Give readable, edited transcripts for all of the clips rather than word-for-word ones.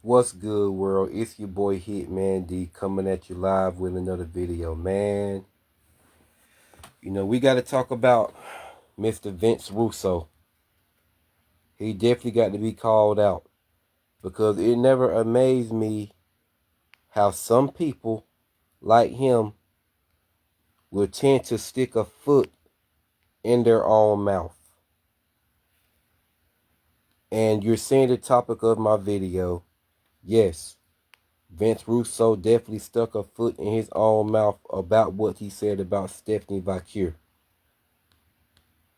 What's good, world? It's your boy Hitman D coming at you live with another video, man. We got to talk about Mr. Vince Russo. He definitely got to be called out because it never amazed me how some people like him will tend to stick a foot in their own mouth. And you're seeing the topic of my video. Yes, Vince Russo definitely stuck a foot in his own mouth about what he said about Stephanie Vakir.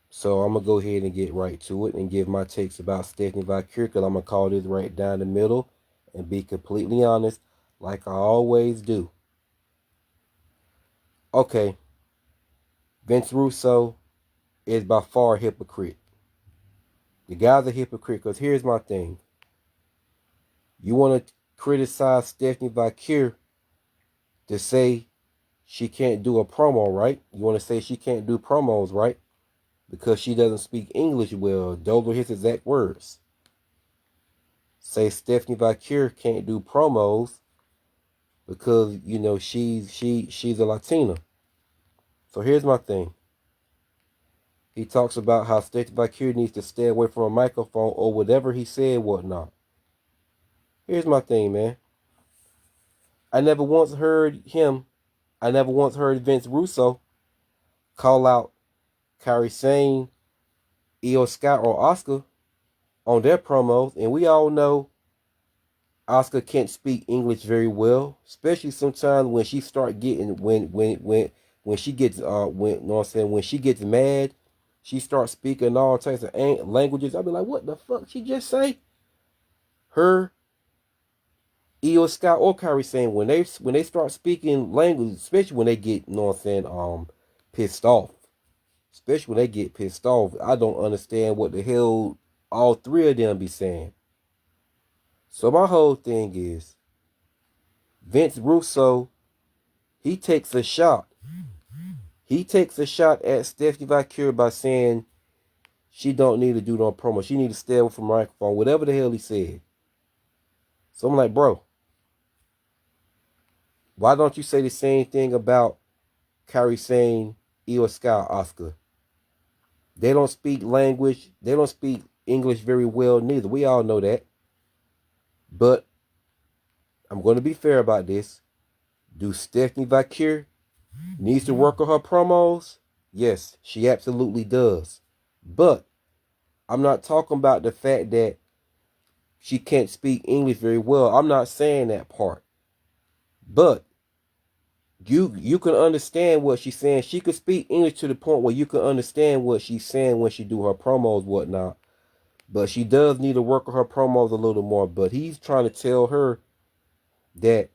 So I'm going to go ahead and get right to it and give my takes about Stephanie Vakir, because I'm going to call this right down the middle and be completely honest like I always do. Okay, Vince Russo is by far a hypocrite. The guy's a hypocrite because here's my thing. You want to criticize Stephanie Vakir to say she can't do a promo, right? You want to say she can't do promos, right? Because she doesn't speak English well. Those are his exact words. Say Stephanie Vakir can't do promos because she's a Latina. So here's my thing. He talks about how Stephanie Vakir needs to stay away from a microphone or whatever he said, whatnot. Here's my thing, man. I never once heard Vince Russo call out Kairi Sane, Io Scott, or Oscar on their promos, and we all know Oscar can't speak English very well, especially sometimes when she start getting when she gets when she gets mad, she starts speaking all types of languages. I'll be like, what the fuck she just say? Her, Io Scott, or Kyrie saying when they start speaking language, especially when they get pissed off. Especially when they get pissed off, I don't understand what the hell all three of them be saying. So my whole thing is Vince Russo, he takes a shot. He takes a shot at Stephanie Vakir by saying she don't need to do no promo. She need to stay away from the microphone, whatever the hell he said. So I'm like, bro, why don't you say the same thing about Kairi Sane, Io Scott, Oscar? They don't speak language. They don't speak English very well neither. We all know that. But I'm going to be fair about this. Do Stephanie Vakir needs to work on her promos? Yes, she absolutely does. But I'm not talking about the fact that she can't speak English very well. I'm not saying that part. But you can understand what she's saying. She could speak English to the point where you can understand what she's saying when she do her promos, whatnot. But she does need to work on her promos a little more. But he's trying to tell her that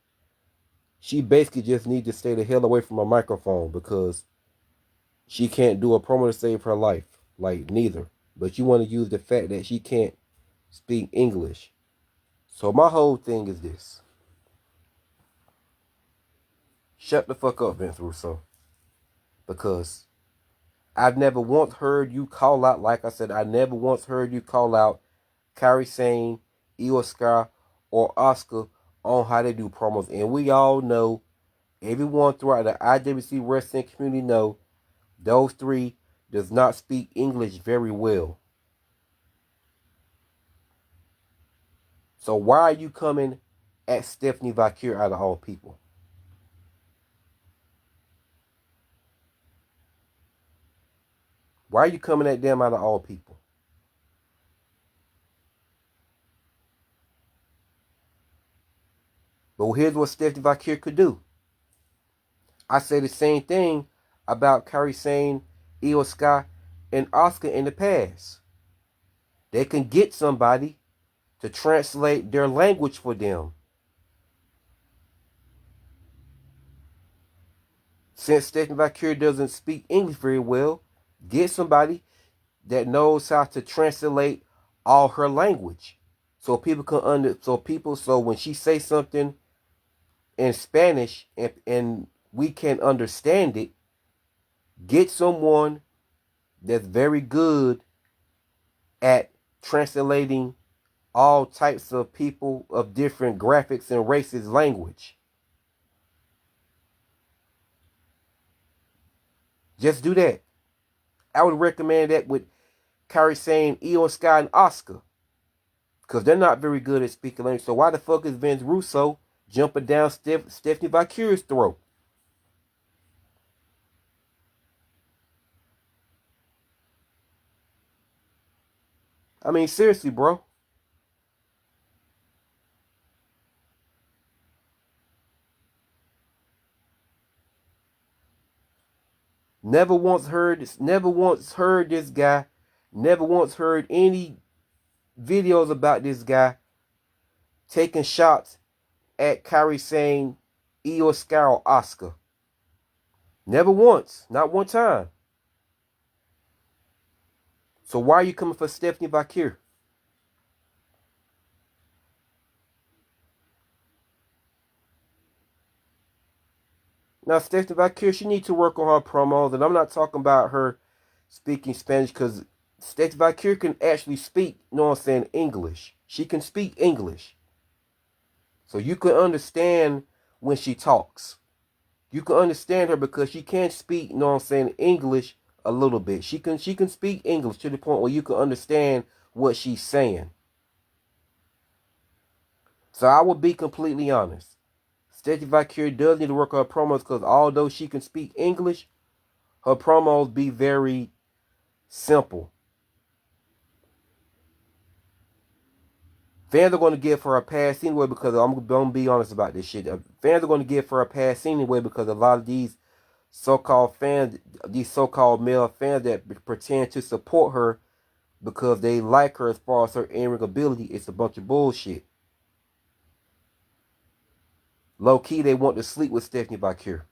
she basically just needs to stay the hell away from a microphone because she can't do a promo to save her life. Like, neither. But you want to use the fact that she can't speak English. So my whole thing is this. Shut the fuck up, Vince Russo. Because I've never once heard you call out, like I said, I never once heard you call out Kairi Sane, Io Sky, or Oscar on how they do promos. And we all know, everyone throughout the IWC wrestling community know, those three does not speak English very well. So why are you coming at Stephanie Vakir out of all people? Why are you coming at them out of all people? But here's what Stephanie Vakir could do. I say the same thing about Kairi Sane, Io Sky, and Oscar in the past. They can get somebody to translate their language for them. Since Stephanie Vakir doesn't speak English very well, get somebody that knows how to translate all her language, so people can so when she says something in Spanish and we can understand it, get someone that's very good at translating all types of people of different graphics and races language. Just do that. I would recommend that with Kairi Sane, Io Sky, and Oscar. Because they're not very good at speaking language. So why the fuck is Vince Russo jumping down Stephanie Valkyrie's throat? I mean, seriously, bro. Never once heard this guy, never once heard any videos about this guy taking shots at Kairi Sane, Io Sky, or Oscar. Never once. Not one time. So why are you coming for Stephanie Valkyrie? Now, Stephanie Valkyrie, she needs to work on her promos, and I'm not talking about her speaking Spanish, because Stephanie Valkyrie can actually speak, you know what I'm saying, English. She can speak English. So you can understand when she talks. You can understand her because she can speak, you know what I'm saying, English a little bit. She can speak English to the point where you can understand what she's saying. So I will be completely honest. Stephanie Valkyrie does need to work on her promos because although she can speak English, her promos be very simple. Fans are going to give her a pass anyway because I'm going to be honest about this shit. Fans are going to give her a pass anyway because a lot of these so-called fans, these so-called male fans that pretend to support her because they like her as far as her in-ring ability, it's a bunch of bullshit. Low-key, they want to sleep with Stephanie Valkyrie.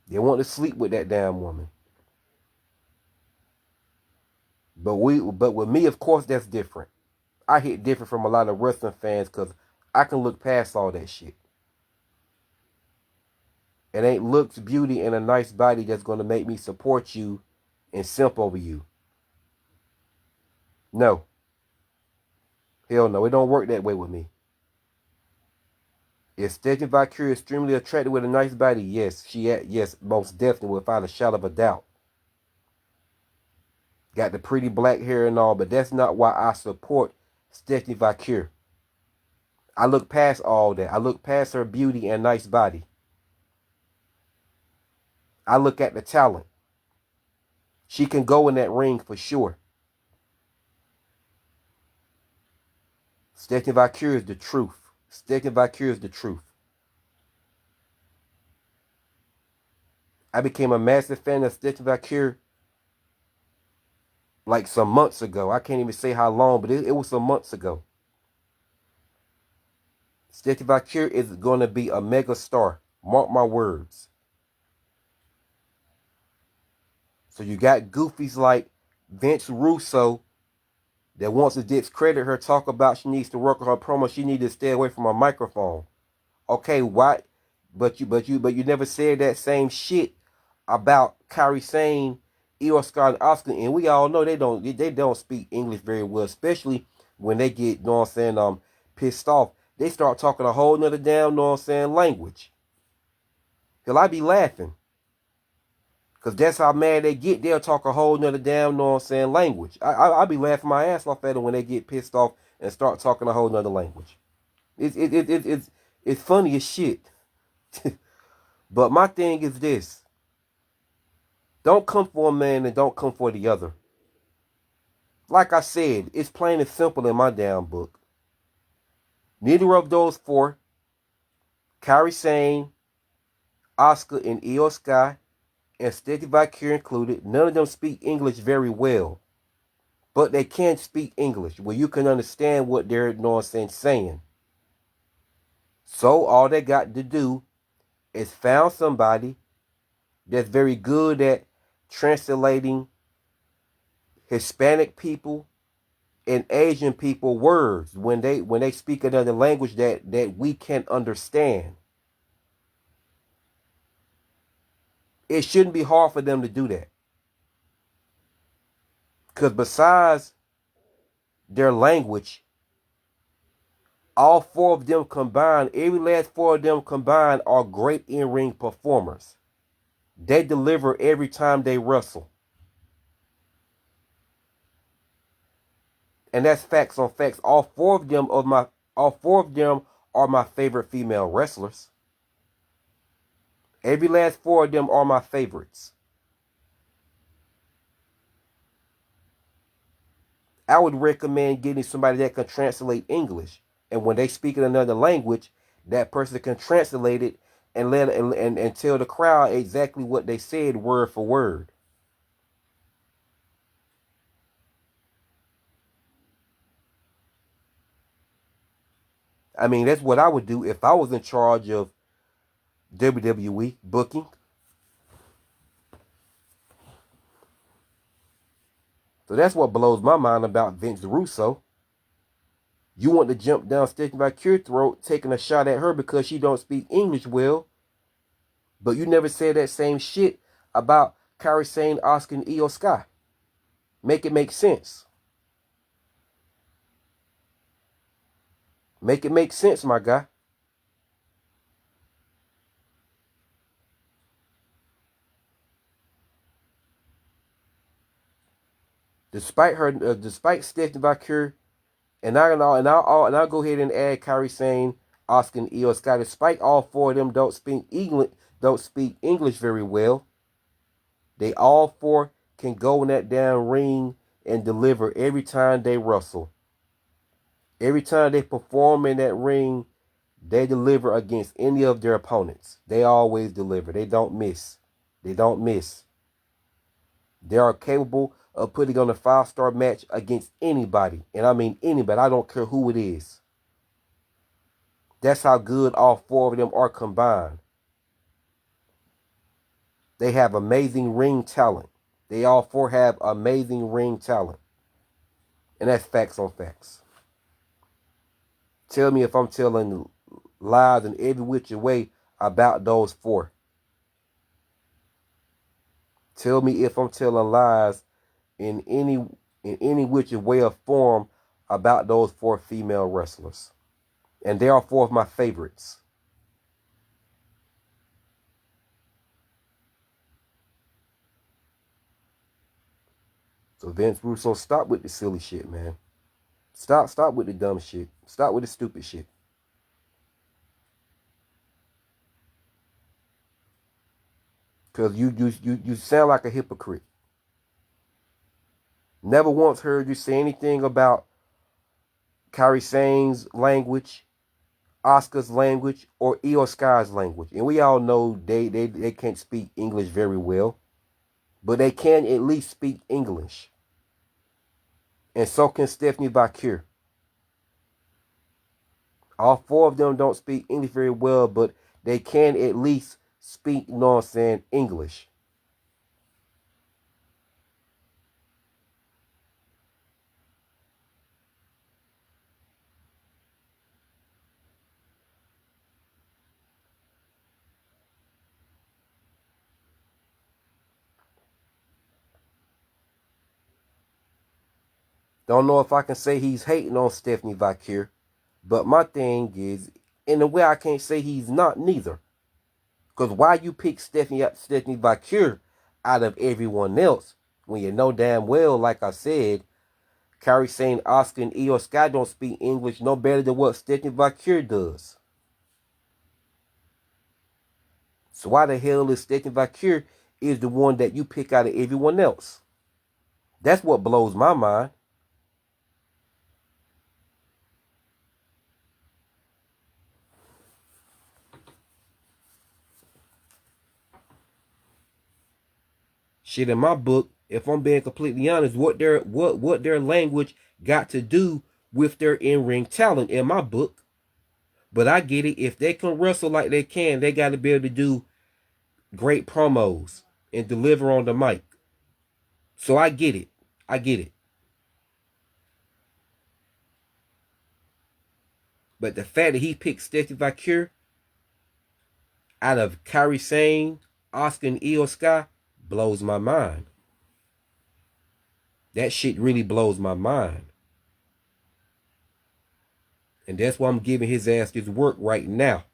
They want to sleep with that damn woman. But with me, of course, that's different. I hit different from a lot of wrestling fans because I can look past all that shit. It ain't looks, beauty, and a nice body that's going to make me support you and simp over you. No. Hell no. It don't work that way with me. Is Stephanie Valkyrie extremely attractive with a nice body? Yes. Yes, most definitely, without a shadow of a doubt. Got the pretty black hair and all, but that's not why I support Stephanie Valkyrie. I look past all that. I look past her beauty and nice body. I look at the talent. She can go in that ring for sure. Stephanie Valkyrie is the truth. Stephanie Valkyrie is the truth. I became a massive fan of Stephanie Valkyrie like some months ago. I can't even say how long, but it was some months ago. Stephanie Valkyrie is going to be a mega star. Mark my words. So you got goofies like Vince Russo that wants to discredit her, talk about she needs to work on her promo, she needs to stay away from a microphone. Okay, why? But you never said that same shit about Kairi Sane, Io Sky, and Oscar, and we all know they don't speak English very well, especially when they get, you know what I'm saying, pissed off. They start talking a whole nother damn, you know what I'm saying, language. Hell, I be laughing. Because that's how mad they get. They'll talk a whole nother damn, you know what I'm saying, language. I be laughing my ass off at them when they get pissed off and start talking a whole nother language. It's funny as shit. But my thing is this. Don't come for a man and don't come for the other. Like I said, it's plain and simple in my damn book. Neither of those four, Kairi Sane, Oscar, and Io Sky, and Stephanie Valkyrie included, none of them speak English very well. But they can speak English where you can understand what they're, you know what I'm saying. So all they got to do is found somebody that's very good at translating Hispanic people and Asian people words when they speak another language that we can understand. It shouldn't be hard for them to do that. Because besides their language, all four of them combined, every last four of them combined are great in-ring performers. They deliver every time they wrestle. And that's facts on facts. All four of them are my favorite female wrestlers. Every last four of them are my favorites. I would recommend getting somebody that can translate English. And when they speak in another language, that person can translate it and and tell the crowd exactly what they said word for word. I mean, that's what I would do if I was in charge of WWE booking. So that's what blows my mind about Vince Russo. You want to jump down Stephanie McCure's throat, taking a shot at her because she don't speak English well, but you never said that same shit about Kairi Sane, Asuka, and Io Sky. Make it make sense. Make it make sense, my guy. Despite Stephanie McCure, and I'll go ahead and add Kairi Sane, Asuka, and Io Sky. Despite all four of them don't speak English very well, they all four can go in that damn ring and deliver every time they wrestle. Every time they perform in that ring, they deliver against any of their opponents. They always deliver. They don't miss. They don't miss. They are capable of putting on a 5-star match against anybody. And I mean anybody. I don't care who it is. That's how good all four of them are combined. They have amazing ring talent. They all four have amazing ring talent. And that's facts on facts. Tell me if I'm telling lies in every which way about those four. Tell me if I'm telling lies in any which way or form about those four female wrestlers. And they are four of my favorites. So Vince Russo, stop with the silly shit, man. Stop with the dumb shit. Stop with the stupid shit. Cause you sound like a hypocrite. Never once heard you say anything about Kairi Sane's language, Asuka's language, or Io Sky's language. And we all know they can't speak English very well. But they can at least speak English. And so can Stephanie Bakir. All four of them don't speak English very well, but they can at least speak, you know what I'm saying, English. Don't know if I can say he's hating on Stephanie Bakir, but my thing is, in a way I can't say he's not neither. Because why you pick Stephanie Bakir out of everyone else when you know damn well, like I said, Kairi Sane, Asuka, and Io Sky don't speak English no better than what Stephanie Bakir does. So why the hell is Stephanie Bakir is the one that you pick out of everyone else? That's what blows my mind. Shit, in my book, if I'm being completely honest, what their language got to do with their in-ring talent in my book. But I get it. If they can wrestle like they can, they got to be able to do great promos and deliver on the mic. So I get it. I get it. But the fact that he picked Stephanie Bakir out of Kairi Sane, Asuka, and Io Sky blows my mind. That shit really blows my mind. And that's why I'm giving his ass this work right now.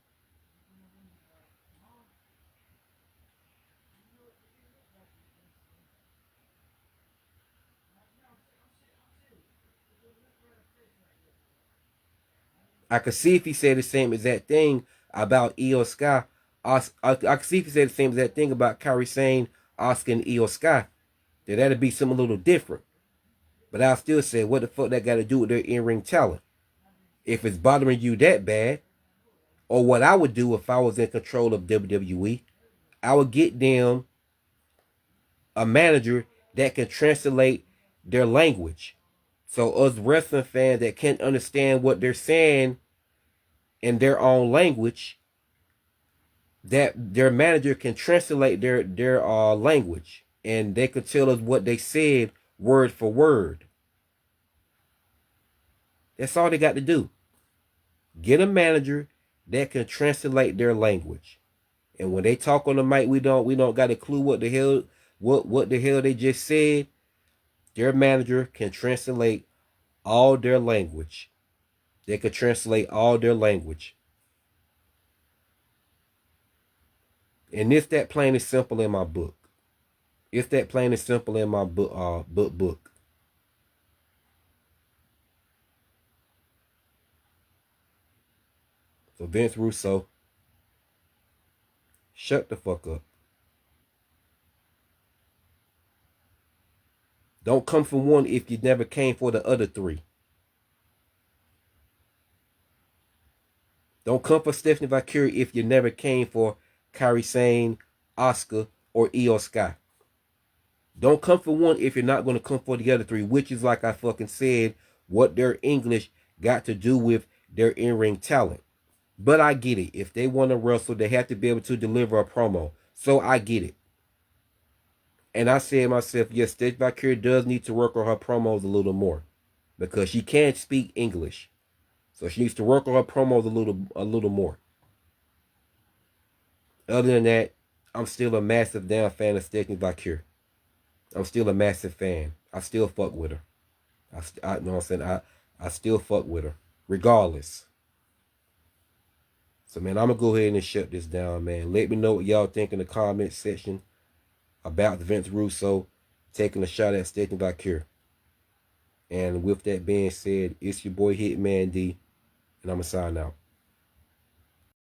I could see if he said the same exact thing about Io Sky. I could see if he said the same exact thing about Kyrie saying Oscar and Io Sky. That'd be something a little different. But I still say, what the fuck that got to do with their in-ring talent? If it's bothering you that bad, or what I would do if I was in control of WWE, I would get them a manager that can translate their language. So us wrestling fans that can't understand what they're saying in their own language, that their manager can translate their language, and they could tell us what they said word for word. That's all they got to do. Get a manager that can translate their language. And when they talk on the mic, we don't got a clue what the hell they just said. Their manager can translate all their language. They could translate all their language. And it's that plain and simple in my book. It's that plain and simple in my book. So Vince Russo, shut the fuck up. Don't come for one if you never came for the other three. Don't come for Stephanie Valkyrie if you never came for Kairi Sane, Oscar, or Io Sky. Don't come for one if you're not going to come for the other three, which is, like I fucking said, what their English got to do with their in-ring talent. But I get it. If they want to wrestle, they have to be able to deliver a promo. So I get it. And I said to myself, yes, Stephanie Valkyrie does need to work on her promos a little more, because she can't speak English. So she needs to work on her promos a little more. Other than that, I'm still a massive damn fan of Stephanie Valkyrie. I'm still a massive fan. I still fuck with her. I know what I'm saying. I still fuck with her, regardless. So man, I'm gonna go ahead and shut this down, man. Let me know what y'all think in the comment section about Vince Russo taking a shot at Stephanie Valkyrie. And with that being said, it's your boy Hitman D, and I'm gonna sign out.